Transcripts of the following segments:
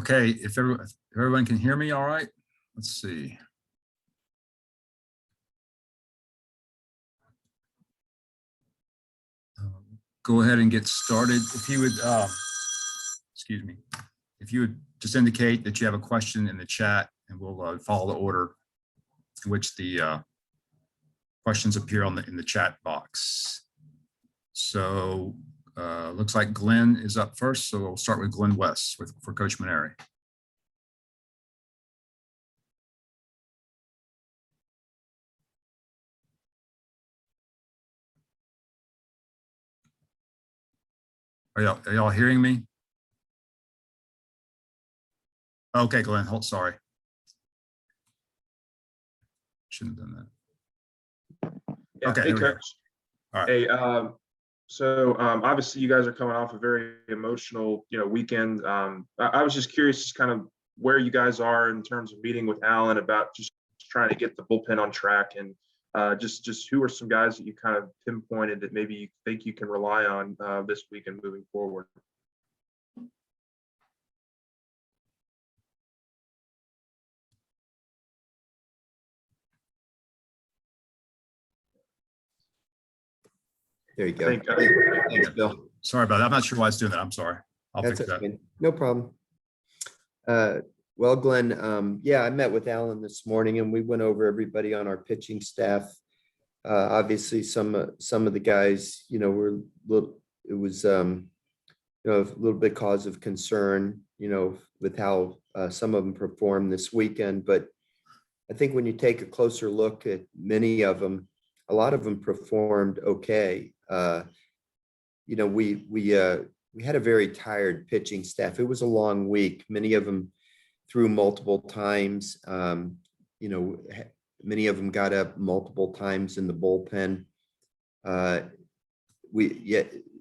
Okay, if everyone can hear me all right, let's see. Go ahead and get started. If you would, excuse me, if you would just indicate that you have a question in the chat, and we'll follow the order in which the questions appear in the chat box. So looks like Glenn is up first, so we'll start with Glenn West for Coach Maineiri. Are y'all hearing me? Okay, Glenn, sorry. Shouldn't have done that. Yeah, okay, hey, Coach. All right. Hey, so obviously you guys are coming off a very emotional, weekend. I was just curious, just kind of where you guys are in terms of meeting with Alan about just trying to get the bullpen on track, and just who are some guys that you kind of pinpointed that maybe you think you can rely on this week and moving forward. There you go. Thanks, Bill. Sorry about that. I'm not sure why it's doing that. I'm sorry. I'll fix that. No problem. Well, Glenn, yeah, I met with Alan this morning and we went over everybody on our pitching staff. Obviously, some of the guys, were it was a little bit cause of concern, with how some of them performed this weekend. But I think when you take a closer look at many of them, a lot of them performed okay. We had a very tired pitching staff. It was a long week. Many of them threw multiple times. Many of them got up multiple times in the bullpen.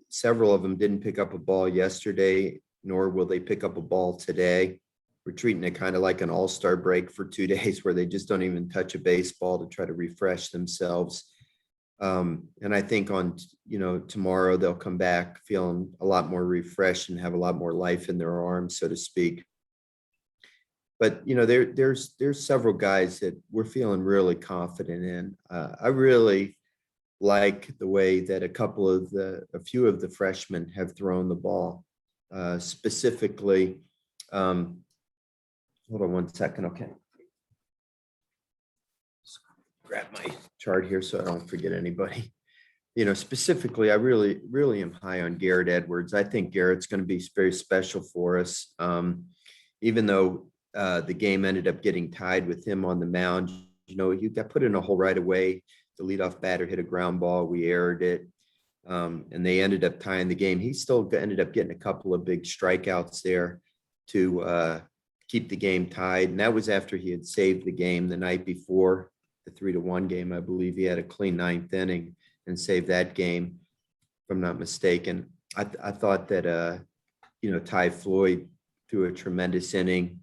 Several of them didn't pick up a ball yesterday, nor will they pick up a ball today. We're treating it kind of like an all-star break for 2 days where they just don't even touch a baseball to try to refresh themselves. And I think on, tomorrow they'll come back feeling a lot more refreshed and have a lot more life in their arms, so to speak. But, there's several guys that we're feeling really confident in. I really like the way that a few of the freshmen have thrown the ball. Specifically, hold on one second. Okay. Grab my chart here so I don't forget anybody. Specifically, I really, really am high on Garrett Edwards. I think Garrett's going to be very special for us. Even though the game ended up getting tied with him on the mound, you got put in a hole right away. The leadoff batter hit a ground ball. We aired it. And they ended up tying the game. He still ended up getting a couple of big strikeouts there to keep the game tied. And that was after he had saved the game the night before. The 3-1 game, I believe he had a clean 9th inning and saved that game, if I'm not mistaken. I thought that, Ty Floyd threw a tremendous inning,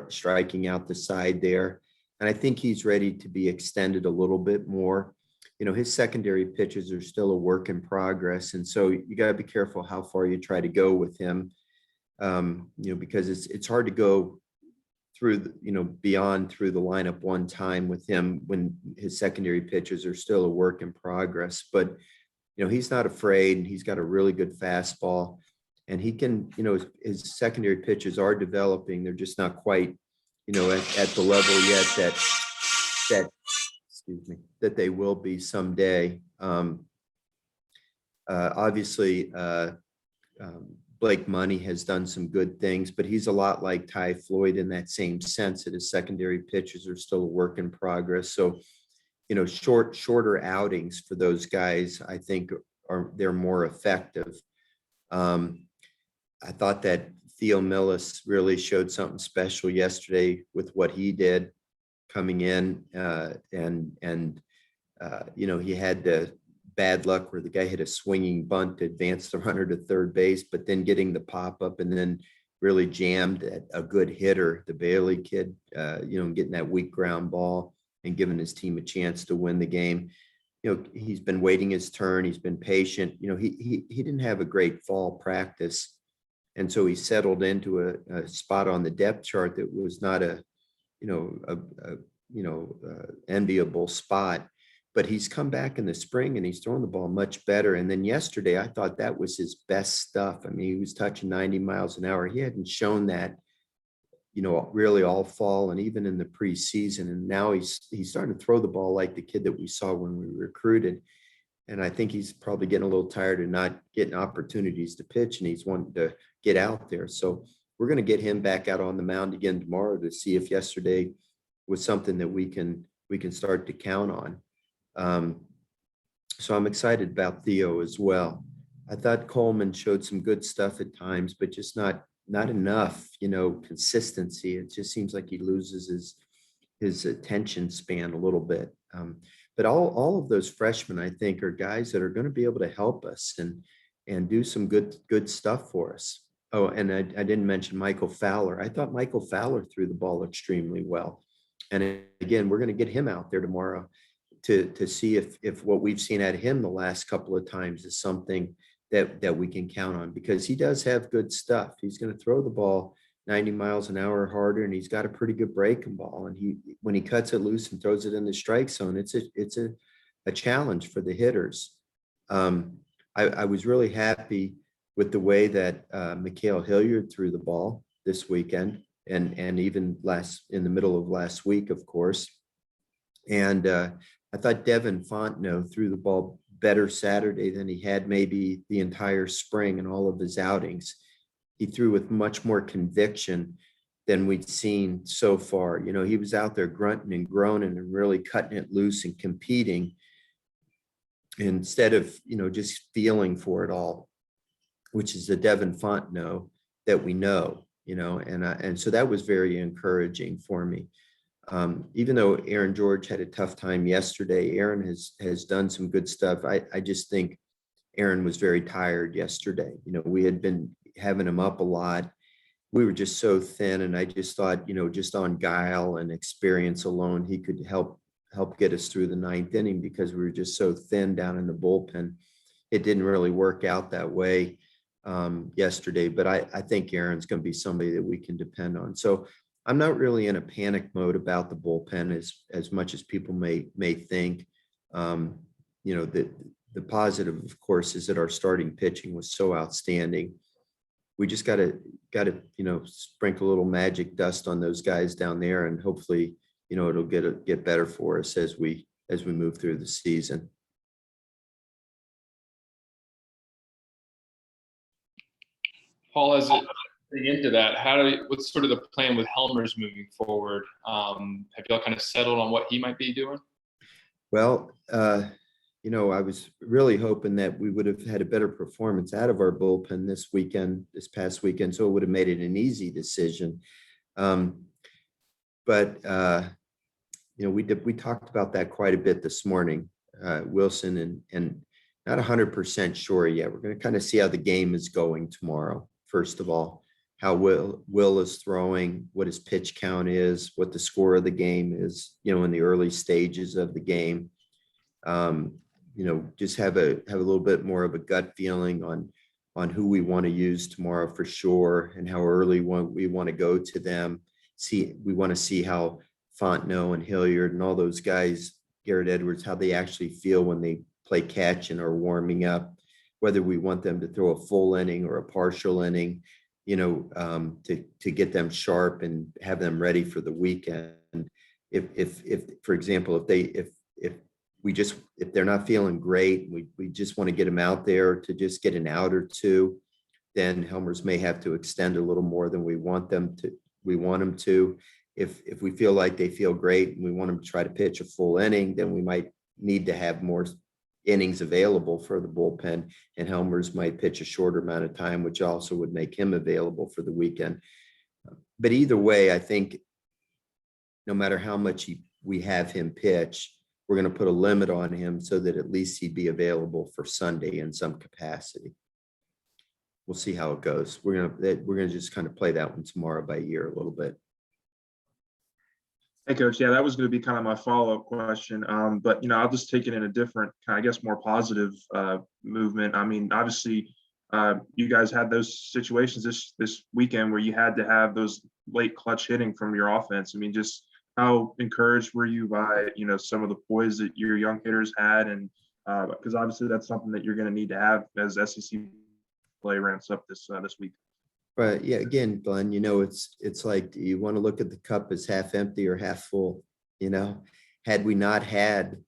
striking out the side there. And I think he's ready to be extended a little bit more. His secondary pitches are still a work in progress. And so you got to be careful how far you try to go with him, because it's hard to go through, beyond through the lineup one time with him when his secondary pitches are still a work in progress. But, he's not afraid, and he's got a really good fastball, and he can, his secondary pitches are developing. They're just not quite, at the level yet that they will be someday. Obviously, Blake Money has done some good things, but he's a lot like Ty Floyd in that same sense that his secondary pitches are still a work in progress. So, shorter outings for those guys, I think they're more effective. I thought that Theo Millis really showed something special yesterday with what he did coming in, he had the bad luck where the guy hit a swinging bunt to advance the runner to third base, but then getting the pop up and then really jammed at a good hitter, the Bailey kid, getting that weak ground ball and giving his team a chance to win the game. He's been waiting his turn. He's been patient. He didn't have a great fall practice. And so he settled into a spot on the depth chart that was not enviable spot. But he's come back in the spring and he's throwing the ball much better. And then yesterday, I thought that was his best stuff. I mean, he was touching 90 miles an hour. He hadn't shown that, really all fall and even in the preseason. And now he's starting to throw the ball like the kid that we saw when we recruited. And I think he's probably getting a little tired of not getting opportunities to pitch, and he's wanting to get out there. So we're going to get him back out on the mound again tomorrow to see if yesterday was something that we can start to count on. So I'm excited about Theo as well. I thought Coleman showed some good stuff at times, but just not enough, consistency. It just seems like he loses his attention span a little bit. But all of those freshmen, I think, are guys that are going to be able to help us and do some good stuff for us. Oh, and I didn't mention Michael Fowler. I thought Michael Fowler threw the ball extremely well. And again, we're going to get him out there tomorrow to see if what we've seen out of him the last couple of times is something that we can count on, because he does have good stuff. He's going to throw the ball 90 miles an hour harder, and he's got a pretty good breaking ball. And when he cuts it loose and throws it in the strike zone, it's a challenge for the hitters. I was really happy with the way that Mikhail Hilliard threw the ball this weekend, and even in the middle of last week, of course. And I thought Devin Fontenot threw the ball better Saturday than he had maybe the entire spring and all of his outings. He threw with much more conviction than we'd seen so far. He was out there grunting and groaning and really cutting it loose and competing instead of, just feeling for it all, which is the Devin Fontenot that we know, and so that was very encouraging for me. Even though Aaron George had a tough time yesterday, Aaron has done some good stuff. I just think Aaron was very tired yesterday. We had been having him up a lot. We were just so thin, and I just thought, just on guile and experience alone, he could help get us through the ninth inning, because we were just so thin down in the bullpen. It didn't really work out that way yesterday, but I think Aaron's going to be somebody that we can depend on. So I'm not really in a panic mode about the bullpen as much as people may think. The positive, of course, is that our starting pitching was so outstanding. We just got to sprinkle a little magic dust on those guys down there, and hopefully, it'll get better for us as we move through the season. Paul, as it dig into that, what's sort of the plan with Helmers moving forward? Have y'all kind of settled on what he might be doing? Well, I was really hoping that we would have had a better performance out of our bullpen this past weekend, so it would have made it an easy decision. But we talked about that quite a bit this morning, Wilson, and not 100% sure yet. We're going to kind of see how the game is going tomorrow. First of all, how Will is throwing, what his pitch count is, what the score of the game is, in the early stages of the game. Just have a little bit more of a gut feeling on who we want to use tomorrow for sure, and how early we want to go to them. We want to see how Fontenot and Hilliard and all those guys, Garrett Edwards, how they actually feel when they play catch and are warming up, whether we want them to throw a full inning or a partial inning, to get them sharp and have them ready for the weekend. If for example, if they're not feeling great, we just want to get them out there to just get an out or two, then Helmers may have to extend a little more than we want them to. If we feel like they feel great and we want them to try to pitch a full inning, then we might need to have more innings available for the bullpen, and Helmers might pitch a shorter amount of time, which also would make him available for the weekend. But either way, I think no matter how much we have him pitch, we're going to put a limit on him so that at least he'd be available for Sunday in some capacity. We'll see how it goes. We're going to just kind of play that one tomorrow by ear a little bit. Hey, Coach. Yeah, that was going to be kind of my follow-up question. But, I'll just take it in a different, I guess, more positive movement. I mean, obviously, you guys had those situations this weekend where you had to have those late clutch hitting from your offense. I mean, just how encouraged were you by, some of the poise that your young hitters had? And because obviously that's something that you're going to need to have as SEC play ramps up this week. But yeah, again, Glenn, it's like, do you want to look at the cup as half empty or half full? Had we not had,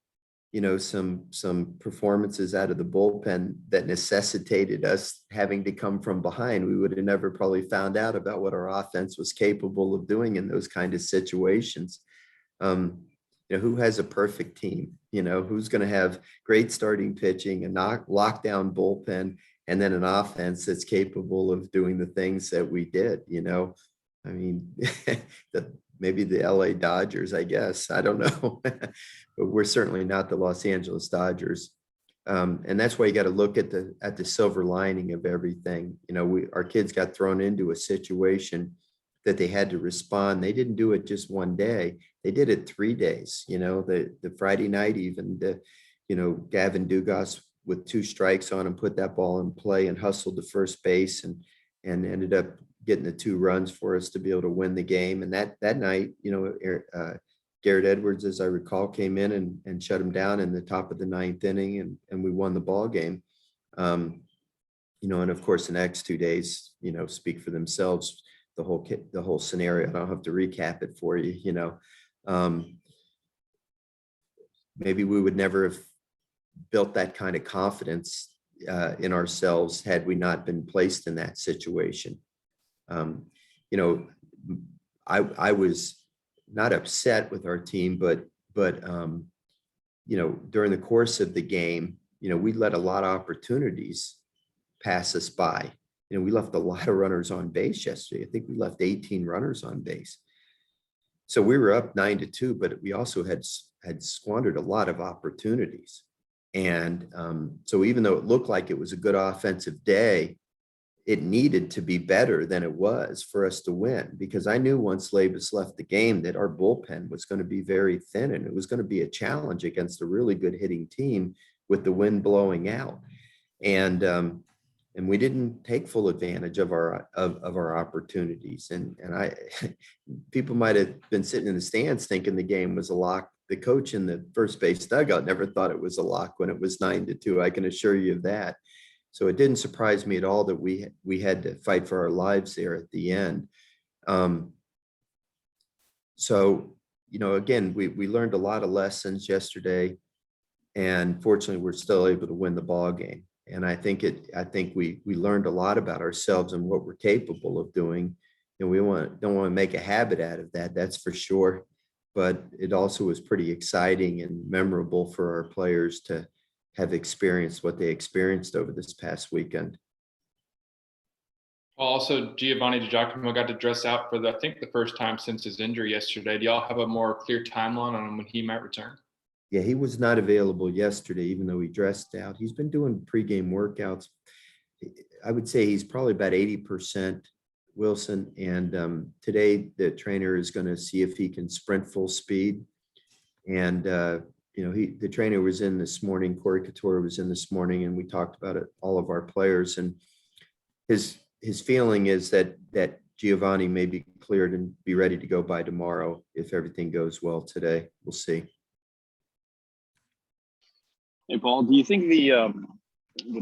some performances out of the bullpen that necessitated us having to come from behind, we would have never probably found out about what our offense was capable of doing in those kind of situations. Who has a perfect team? Who's going to have great starting pitching, a lockdown bullpen, and then an offense that's capable of doing the things that we did? I mean, maybe the LA Dodgers, I guess. I don't know. But we're certainly not the Los Angeles Dodgers. And that's why you got to look at the silver lining of everything. Our kids got thrown into a situation that they had to respond. They didn't do it just one day. They did it 3 days. The Friday night, even Gavin Dugas with 2 strikes on him, put that ball in play and hustled to first base and ended up getting the 2 runs for us to be able to win the game. And that night, Garrett Edwards, as I recall, came in and shut him down in the top of the 9th inning, and we won the ball game. And of course, the next 2 days, speak for themselves. The whole scenario. I don't have to recap it for you. Maybe we would never have built that kind of confidence in ourselves had we not been placed in that situation. I was not upset with our team, but during the course of the game, we let a lot of opportunities pass us by. We left a lot of runners on base yesterday. I think we left 18 runners on base. So we were up 9-2, but we also had squandered a lot of opportunities. And so even though it looked like it was a good offensive day, it needed to be better than it was for us to win, because I knew once Labus left the game that our bullpen was going to be very thin, and it was going to be a challenge against a really good hitting team with the wind blowing out. And we didn't take full advantage of our opportunities. And people might have been sitting in the stands thinking the game was a lock. The coach in the first base dugout never thought it was a lock when it was 9-2. I can assure you of that. So it didn't surprise me at all that we had to fight for our lives there at the end. So, again, we learned a lot of lessons yesterday, and fortunately, we're still able to win the ball game. And I think we learned a lot about ourselves and what we're capable of doing. And we don't want to make a habit out of that. That's for sure. But it also was pretty exciting and memorable for our players to have experienced what they experienced over this past weekend. Also, Giovanni DiGiacomo got to dress out for I think the first time since his injury yesterday. Do y'all have a more clear timeline on when he might return? Yeah, he was not available yesterday, even though he dressed out. He's been doing pregame workouts. I would say he's probably about 80% Wilson. And today the trainer is going to see if he can sprint full speed. And, the trainer was in this morning, Corey Couture was in this morning, and we talked about it, all of our players. And his feeling is that Giovanni may be cleared and be ready to go by tomorrow if everything goes well today. We'll see. Hey, Paul, do you think the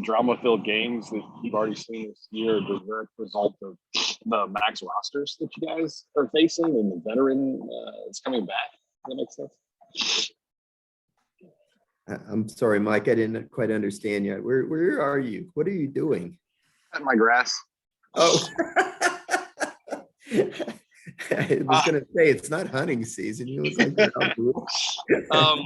drama-filled games that you've already seen this year are the direct result of the max rosters that you guys are facing and the veteran is coming back? Does that make sense? I'm sorry, Mike, I didn't quite understand yet. Where are you? What are you doing? At my grass. Oh, I was going to say it's not hunting season. You look like you're out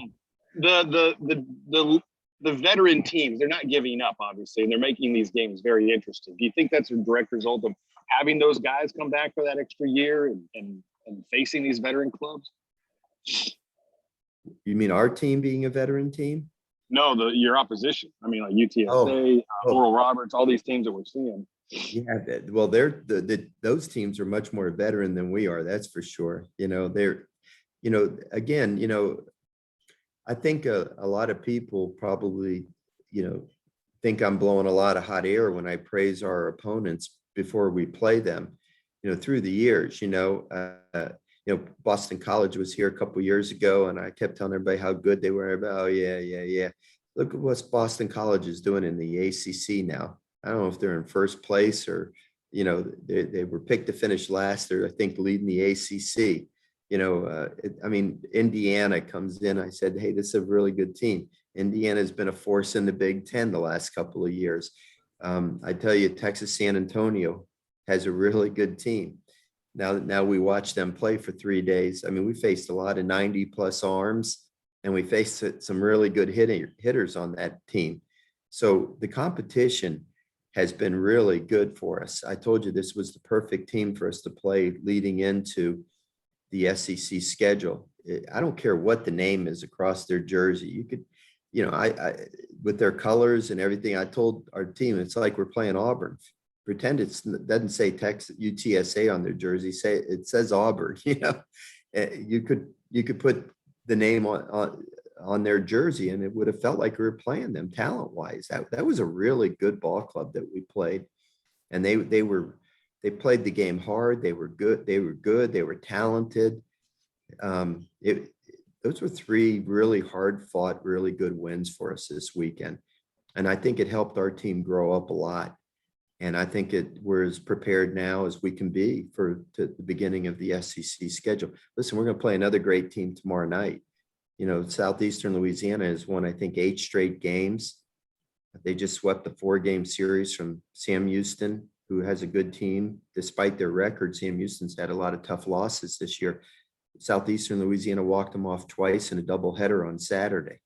the veteran teams, they're not giving up, obviously, and they're making these games very interesting. Do you think that's a direct result of having those guys come back for that extra year and facing these veteran clubs? You mean our team being a veteran team? No, your opposition. I mean, like UTSA, Oral Roberts, all these teams that we're seeing. Yeah, well, those teams are much more veteran than we are. That's for sure. They're, again, I think a lot of people probably, think I'm blowing a lot of hot air when I praise our opponents before we play them, through the years, Boston College was here a couple of years ago, and I kept telling everybody how good they were. Oh, yeah, yeah, yeah. Look at what Boston College is doing in the ACC now. I don't know if they're in first place or, they were picked to finish last. They're, I think, leading the ACC. Indiana comes in. I said, hey, this is a really good team. Indiana has been a force in the Big Ten the last couple of years. I tell you, Texas San Antonio has a really good team. Now we watch them play for 3 days. We faced a lot of 90+ arms, and we faced some really good hitters on that team. So the competition has been really good for us. I told you this was the perfect team for us to play leading into the SEC schedule. I don't care what the name is across their jersey. You could, I with their colors and everything, I told our team, it's like we're playing Auburn. Pretend it doesn't say Texas UTSA on their jersey. Say it says Auburn. You could put the name on their jersey, and it would have felt like we were playing them talent wise. That was a really good ball club that we played, and they played the game hard. They were good. They were talented. Those were 3 really hard fought, really good wins for us this weekend, and I think it helped our team grow up a lot. And I think we're as prepared now as we can be to the beginning of the SEC schedule. Listen, we're going to play another great team tomorrow night. Southeastern Louisiana has won, I think, 8 straight games. They just swept the 4-game series from Sam Houston, who has a good team. Despite their record, Sam Houston's had a lot of tough losses this year. Southeastern Louisiana walked them off twice in a doubleheader on Saturday.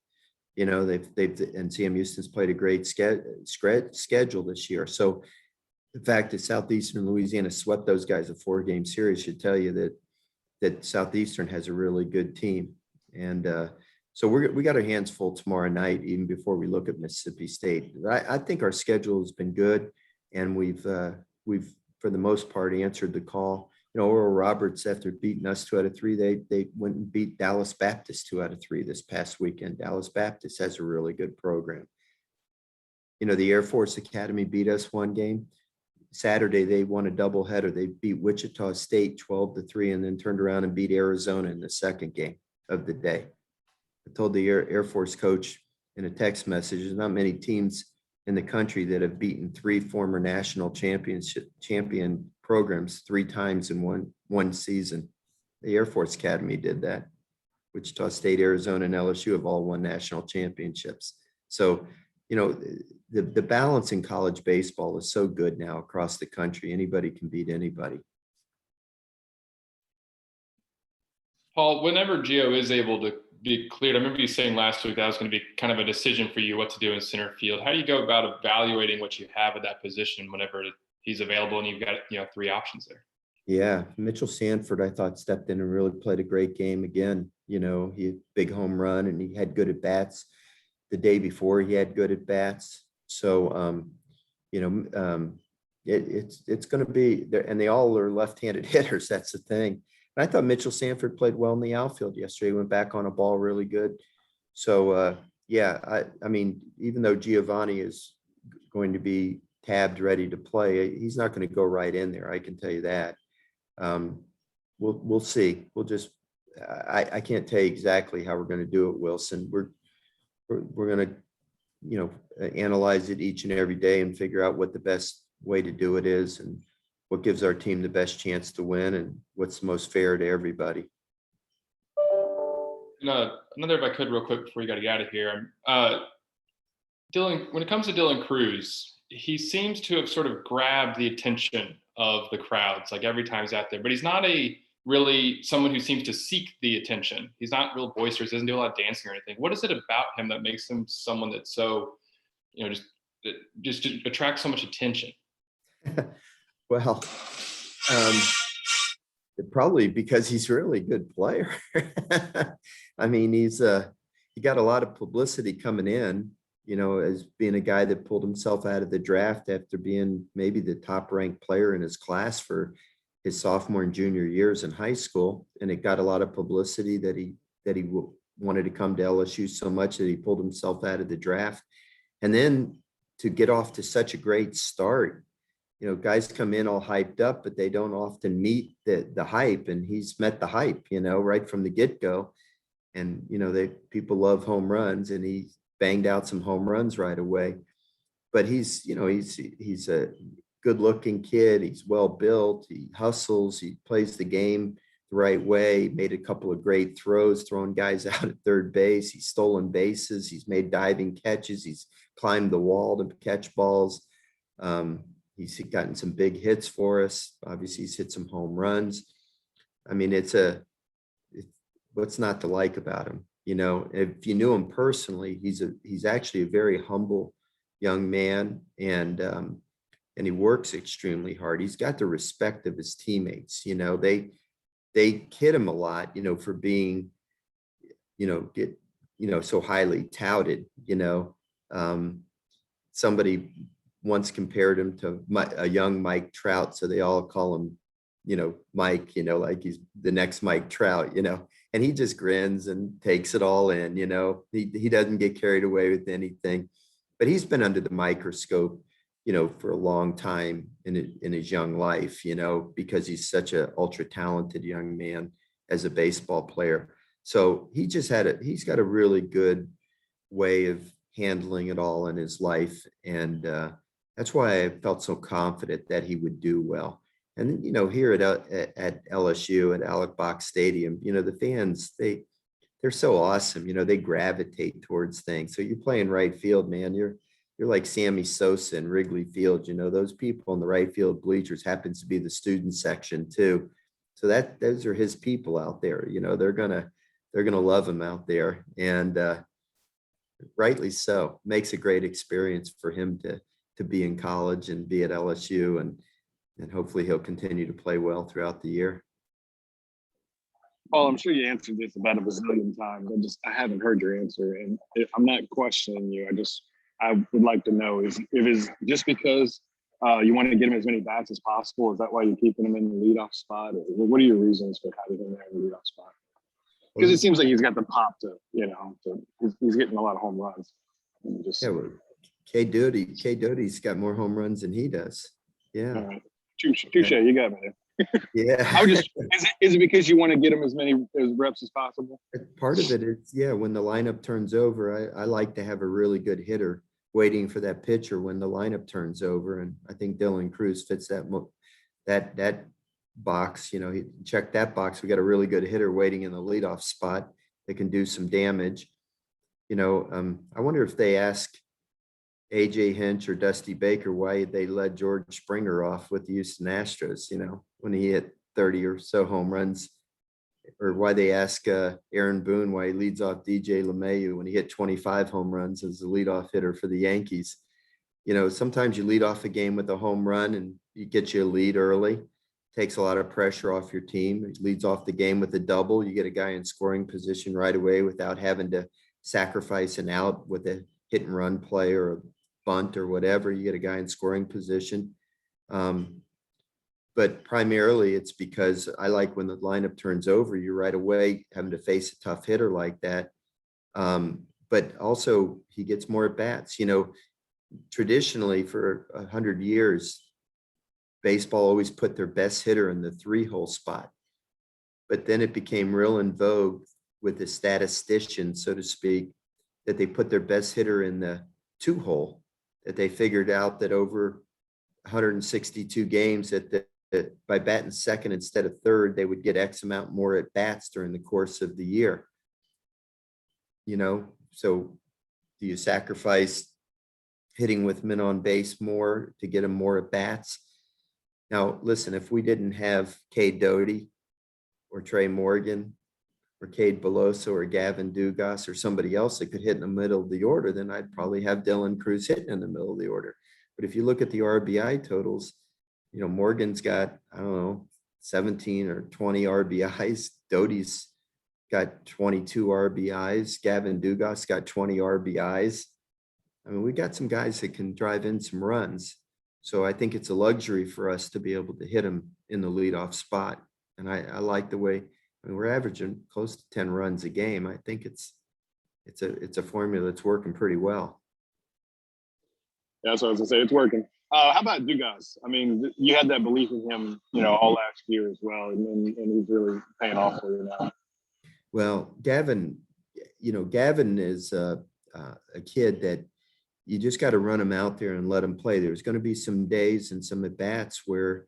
And Sam Houston's played a great schedule this year. So the fact that Southeastern Louisiana swept those guys a 4-game series should tell you that Southeastern has a really good team. And so we got our hands full tomorrow night, even before we look at Mississippi State. I think our schedule has been good, and we've for the most part answered the call. Oral Roberts, after beating us 2 out of 3, they went and beat Dallas Baptist 2 out of 3 this past weekend. Dallas Baptist has a really good program. The Air Force Academy beat us 1 game. Saturday, they won a doubleheader. They beat Wichita State 12-3, and then turned around and beat Arizona in the 2nd game of the day. I told the Air Force coach in a text message, there's not many teams in the country that have beaten 3 former national champion programs 3 times in one season. The Air Force Academy did that. Wichita State, Arizona, and LSU have all won national championships. So, the balance in college baseball is so good now across the country. Anybody can beat anybody. Paul, whenever Gio is able to be cleared, I remember you saying last week that was going to be kind of a decision for you what to do in center field. How do you go about evaluating what you have at that position whenever he's available and you've got 3 options there? Yeah, Mitchell Sanford, I thought, stepped in and really played a great game again. He had big home run, and he had good at bats. The day before, he had good at bats. So, it's going to be there, and they all are left-handed hitters. That's the thing. And I thought Mitchell Sanford played well in the outfield yesterday. He went back on a ball really good. So, even though Giovanni is going to be tabbed, ready to play, he's not going to go right in there. I can tell you that. We'll see. We'll just. I can't tell you exactly how we're going to do it, Wilson. We're going to, analyze it each and every day and figure out what the best way to do it is, and what gives our team the best chance to win, and what's the most fair to everybody. Another, if I could, real quick before you got to get out of here. Dylan, when it comes to Dylan Cruz, he seems to have sort of grabbed the attention of the crowds, like every time he's out there, but he's not really someone who seems to seek the attention. He's not real boisterous, doesn't do a lot of dancing or anything. What is it about him that makes him someone that's so, just attracts so much attention? Well, probably because he's a really good player. He got a lot of publicity coming in, as being a guy that pulled himself out of the draft after being maybe the top ranked player in his class for his sophomore and junior years in high school. And it got a lot of publicity that he wanted to come to LSU so much that he pulled himself out of the draft. And then to get off to such a great start. You know, guys come in all hyped up, but they don't often meet the hype, and he's met the hype, you know, right from the get-go. And, you know, people love home runs, and he banged out some home runs right away. But he's, you know, he's a good looking kid. He's well built. He hustles. He plays the game the right way. Made a couple of great throws, throwing guys out at third base. He's stolen bases. He's made diving catches. He's climbed the wall to catch balls. He's gotten some big hits for us. Obviously, he's hit some home runs. I mean, what's not to like about him? You know, if you knew him personally, he's actually a very humble young man, and he works extremely hard. He's got the respect of his teammates. You know, they kid him a lot, you know, for being, so highly touted. You know, somebody once compared him to a young Mike Trout, so they all call him, you know, Mike, you know, like he's the next Mike Trout, you know, and he just grins and takes it all in. You know, he doesn't get carried away with anything, but he's been under the microscope, you know, for a long time in his young life, you know, because he's such a ultra talented young man as a baseball player. So he's got a really good way of handling it all in his life. And that's why I felt so confident that he would do well. And, you know, here at LSU, at Alec Box Stadium, you know, the fans, they're so awesome. You know, they gravitate towards things. So you play in right field, man, you're like Sammy Sosa in Wrigley Field. You know, those people in the right field bleachers happens to be the student section too. So those are his people out there. You know, they're gonna love him out there, and rightly so. Makes a great experience for him to be in college and be at LSU, and hopefully he'll continue to play well throughout the year. Paul, I'm sure you answered this about a bazillion times. I haven't heard your answer, and I'm not questioning you. I would like to know if it's just because you want to get him as many bats as possible. Is that why you're keeping him in the leadoff spot? Or what are your reasons for having him there in the leadoff spot? Because it seems like he's got the pop to, you know, he's getting a lot of home runs. Yeah, well, K Doty's got more home runs than he does. Yeah. Touche, you got me there. Yeah. I would just, is it because you want to get him as many reps as possible? Part of it is, yeah, when the lineup turns over, I like to have a really good hitter waiting for that pitcher when the lineup turns over. And I think Dylan Cruz fits that box. You know, he checked that box. We got a really good hitter waiting in the leadoff spot that can do some damage. You know, I wonder if they ask AJ Hinch or Dusty Baker why they led George Springer off with the Houston Astros, you know, when he hit 30 or so home runs, or why they ask Aaron Boone why he leads off DJ LeMahieu when he hit 25 home runs as the leadoff hitter for the Yankees. You know, sometimes you lead off a game with a home run and you get you a lead early, takes a lot of pressure off your team. It leads off the game with a double. You get a guy in scoring position right away without having to sacrifice an out with a hit and run play or a bunt or whatever. You get a guy in scoring position. But primarily it's because I like when the lineup turns over, you're right away having to face a tough hitter like that. But also he gets more at bats. You know, traditionally for 100 years, baseball always put their best hitter in the 3-hole spot. But then it became real in vogue with the statisticians, so to speak, that they put their best hitter in the 2-hole, that they figured out that over 162 games that by batting second instead of third, they would get X amount more at bats during the course of the year. You know, so do you sacrifice hitting with men on base more to get them more at bats? Now, listen, if we didn't have Cade Doty or Trey Morgan or Cade Beloso or Gavin Dugas or somebody else that could hit in the middle of the order, then I'd probably have Dylan Cruz hitting in the middle of the order. But if you look at the RBI totals, you know, Morgan's got, I don't know, 17 or 20 RBIs. Doty's got 22 RBIs. Gavin Dugas got 20 RBIs. I mean, we got some guys that can drive in some runs. So I think it's a luxury for us to be able to hit them in the leadoff spot. And I like the way, I mean, we're averaging close to 10 runs a game. I think it's a formula that's working pretty well. That's what I was gonna say. It's working. How about Dugas? I mean, you had that belief in him, all last year as well, and he's really paying off for you now. Well, Gavin, Gavin is a kid that you just got to run him out there and let him play. There's going to be some days and some at bats where,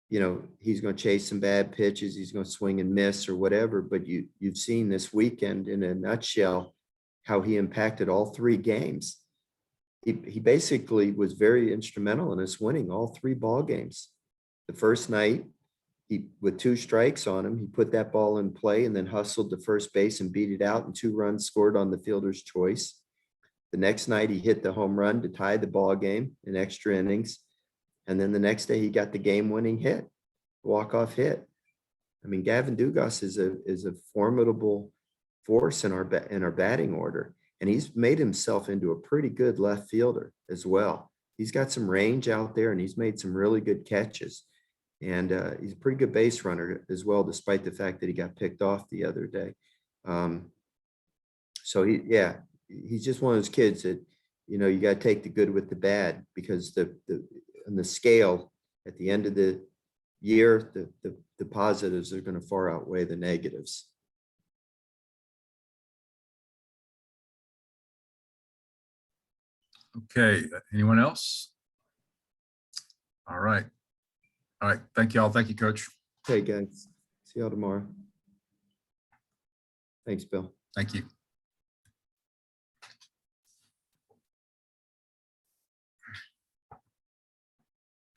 he's going to chase some bad pitches. He's going to swing and miss or whatever. But you've seen this weekend in a nutshell how he impacted all 3 games. He basically was very instrumental in us winning all 3 ball games. The first night, with 2 strikes on him, he put that ball in play and then hustled to first base and beat it out, and 2 runs scored on the fielder's choice. The next night, he hit the home run to tie the ball game in extra innings. And then the next day, he got the game-winning hit, walk-off hit. I mean, Gavin Dugas is a formidable force in our batting order, and he's made himself into a pretty good left fielder as well. He's got some range out there, and he's made some really good catches. And he's a pretty good base runner as well, despite the fact that he got picked off the other day. So he's just one of those kids that, you got to take the good with the bad, because on the scale at the end of the year, the positives are going to far outweigh the negatives. Okay, anyone else? All right. All right, thank you all. Thank you, Coach. Okay, guys. See y'all tomorrow. Thanks, Bill. Thank you.